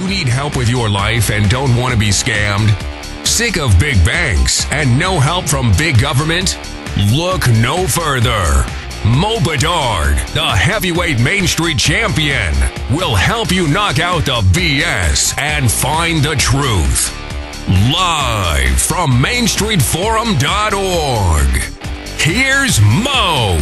you need help with your life and don't want to be scammed? Sick of big banks and no help from big government? Look no further. Bedard, the heavyweight Main Street champion, will help you knock out the BS and find the truth. Live from MainStreetForum.org, here's Mo.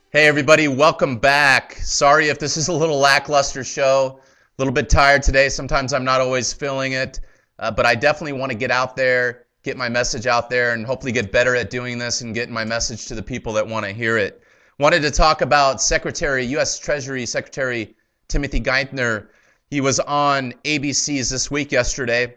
Hey everybody, welcome back. Sorry if this is a little lackluster show. A little bit tired today. Sometimes I'm not always feeling it, but I definitely want to get out there, get my message out there, and hopefully get better at doing this and getting my message to the people that want to hear it. Wanted to talk about U.S. Treasury Secretary Timothy Geithner. He was on ABC's This Week yesterday,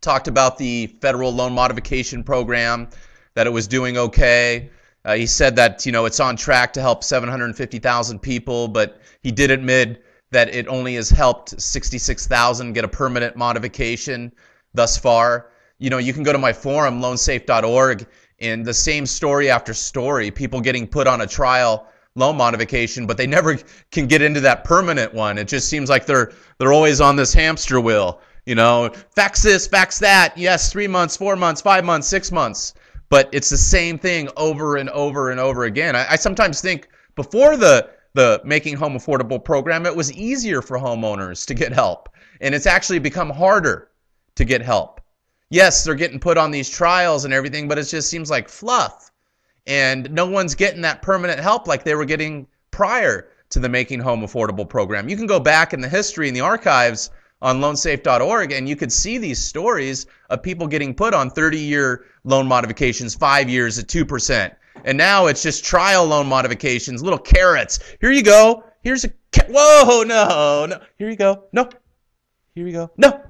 talked about the federal loan modification program, that it was doing okay. He said that, it's on track to help 750,000 people, but he did admit that it only has helped 66,000 get a permanent modification thus far. You can go to my forum, loansafe.org, and the same story after story, people getting put on a trial loan modification, but they never can get into that permanent one. It just seems like they're always on this hamster wheel. Fax this, fax that. Yes, 3 months, 4 months, 5 months, 6 months. But it's the same thing over and over and over again. I sometimes think before the Making Home Affordable program, it was easier for homeowners to get help. And it's actually become harder to get help. Yes, they're getting put on these trials and everything, but it just seems like fluff. And no one's getting that permanent help like they were getting prior to the Making Home Affordable program. You can go back in the history, in the archives on loansafe.org, and you could see these stories of people getting put on 30-year loan modifications, 5 years at 2%. And now it's just trial loan modifications, little carrots. Here you go. Here's a whoa, no. Here you go. No. Here you go. No.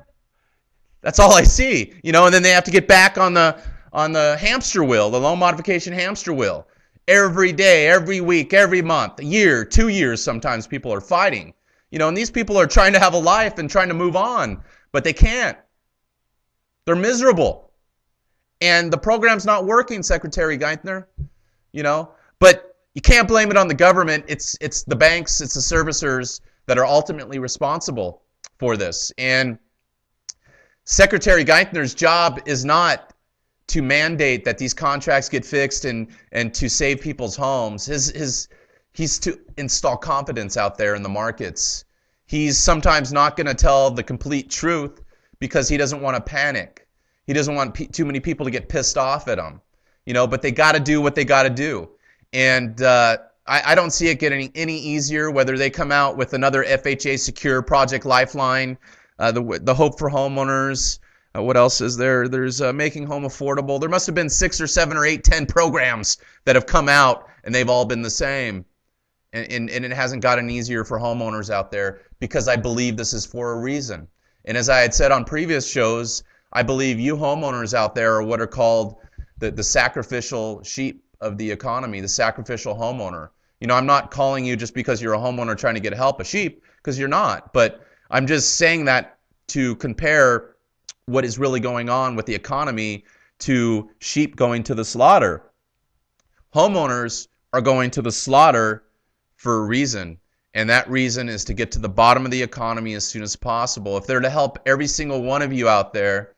That's all I see. And then they have to get back on the hamster wheel, the loan modification hamster wheel. Every day, every week, every month, a year, 2 years sometimes people are fighting. And these people are trying to have a life and trying to move on, but they can't. They're miserable. And the program's not working, Secretary Geithner. But you can't blame it on the government. It's the banks, it's the servicers that are ultimately responsible for this. And Secretary Geithner's job is not to mandate that these contracts get fixed and to save people's homes. He's to install confidence out there in the markets. He's sometimes not going to tell the complete truth because he doesn't want to panic. He doesn't want too many people to get pissed off at him. But they got to do what they got to do. And I don't see it getting any easier, whether they come out with another FHA Secure Project Lifeline, the Hope for Homeowners. What else is there? There's Making Home Affordable. There must have been 6 or 7 or 8, 10 programs that have come out, and they've all been the same. And it hasn't gotten easier for homeowners out there because I believe this is for a reason. And as I had said on previous shows, I believe you homeowners out there are what are called the sacrificial sheep of the economy, the sacrificial homeowner. I'm not calling you just because you're a homeowner trying to get help a sheep, because you're not. But I'm just saying that to compare what is really going on with the economy to sheep going to the slaughter. Homeowners are going to the slaughter for a reason, and that reason is to get to the bottom of the economy as soon as possible. If they're to help every single one of you out there,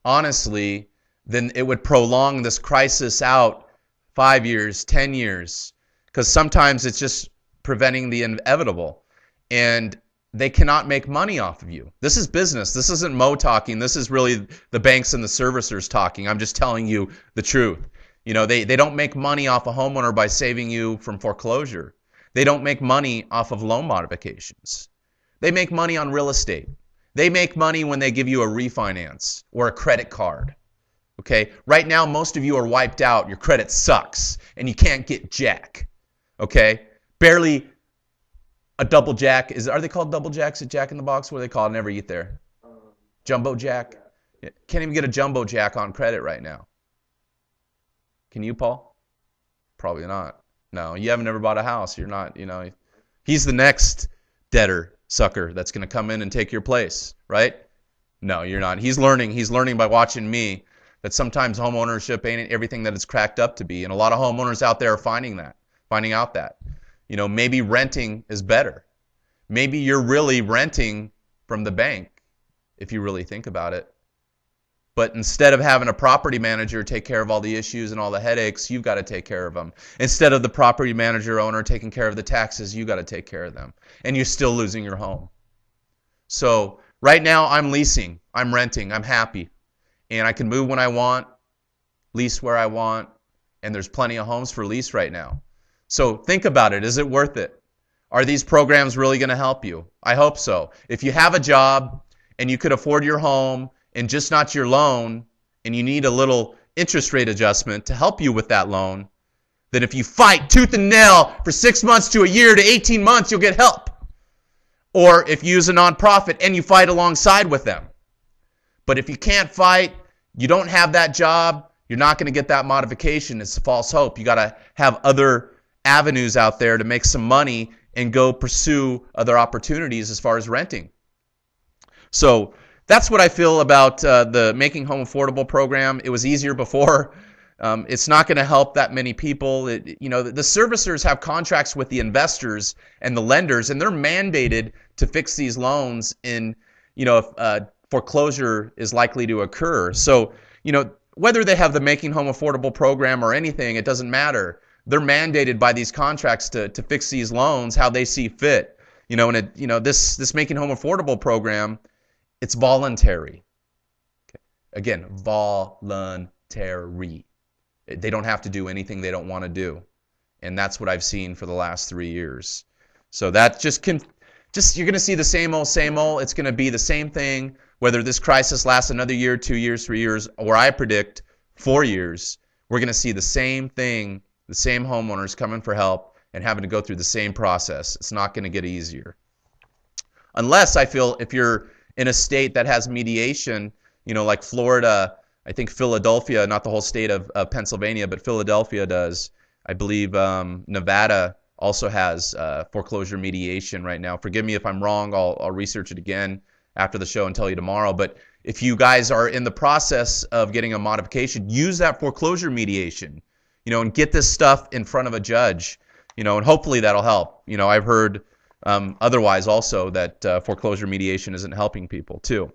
honestly, then it would prolong this crisis out 5 years, 10 years, because sometimes it's just preventing the inevitable, and they cannot make money off of you. This is business. This isn't Mo talking. This is really the banks and the servicers talking. I'm just telling you the truth. They don't make money off a homeowner by saving you from foreclosure. They don't make money off of loan modifications. They make money on real estate. They make money when they give you a refinance or a credit card. Okay? Right now, most of you are wiped out. Your credit sucks, and you can't get jack. Okay? Barely a double jack. Are they called double jacks at Jack in the Box? What are they called? I never eat there. Jumbo jack? Yeah. Can't even get a jumbo jack on credit right now. Can you, Paul? Probably not. No, you haven't ever bought a house. You're not, he's the next debtor sucker that's going to come in and take your place, right? No, you're not. He's learning by watching me that sometimes home ownership ain't everything that it's cracked up to be. And a lot of homeowners out there are finding out that, maybe renting is better. Maybe you're really renting from the bank, if you really think about it. But instead of having a property manager take care of all the issues and all the headaches, you've got to take care of them. Instead of the property manager owner taking care of the taxes, you've got to take care of them. And you're still losing your home. So right now I'm leasing, I'm renting, I'm happy. And I can move when I want, lease where I want, and there's plenty of homes for lease right now. So think about it. Is it worth it? Are these programs really going to help you? I hope so. If you have a job and you could afford your home and just not your loan, and you need a little interest rate adjustment to help you with that loan, then if you fight tooth and nail for 6 months to a year to 18 months, you'll get help. Or if you use a nonprofit and you fight alongside with them. But if you can't fight, you don't have that job, you're not going to get that modification. It's a false hope. You got to have other avenues out there to make some money and go pursue other opportunities as far as renting. So that's what I feel about the Making Home Affordable program. It was easier before. It's not going to help that many people. The servicers have contracts with the investors and the lenders, and they're mandated to fix these loans if foreclosure is likely to occur. So, whether they have the Making Home Affordable program or anything, it doesn't matter. They're mandated by these contracts to fix these loans how they see fit. This Making Home Affordable program, it's voluntary. Okay. Again, voluntary. They don't have to do anything they don't want to do. And that's what I've seen for the last 3 years. So that you're going to see the same old. It's going to be the same thing, whether this crisis lasts another year, 2 years, 3 years, or I predict 4 years. We're going to see the same thing, the same homeowners coming for help and having to go through the same process. It's not going to get easier. Unless, I feel, if you're in a state that has mediation, like Florida, I think Philadelphia, not the whole state of Pennsylvania, but Philadelphia does. I believe Nevada also has foreclosure mediation right now. Forgive me if I'm wrong. I'll research it again after the show and tell you tomorrow. But if you guys are in the process of getting a modification, use that foreclosure mediation, and get this stuff in front of a judge, and hopefully that'll help. I've heard otherwise also that foreclosure mediation isn't helping people too.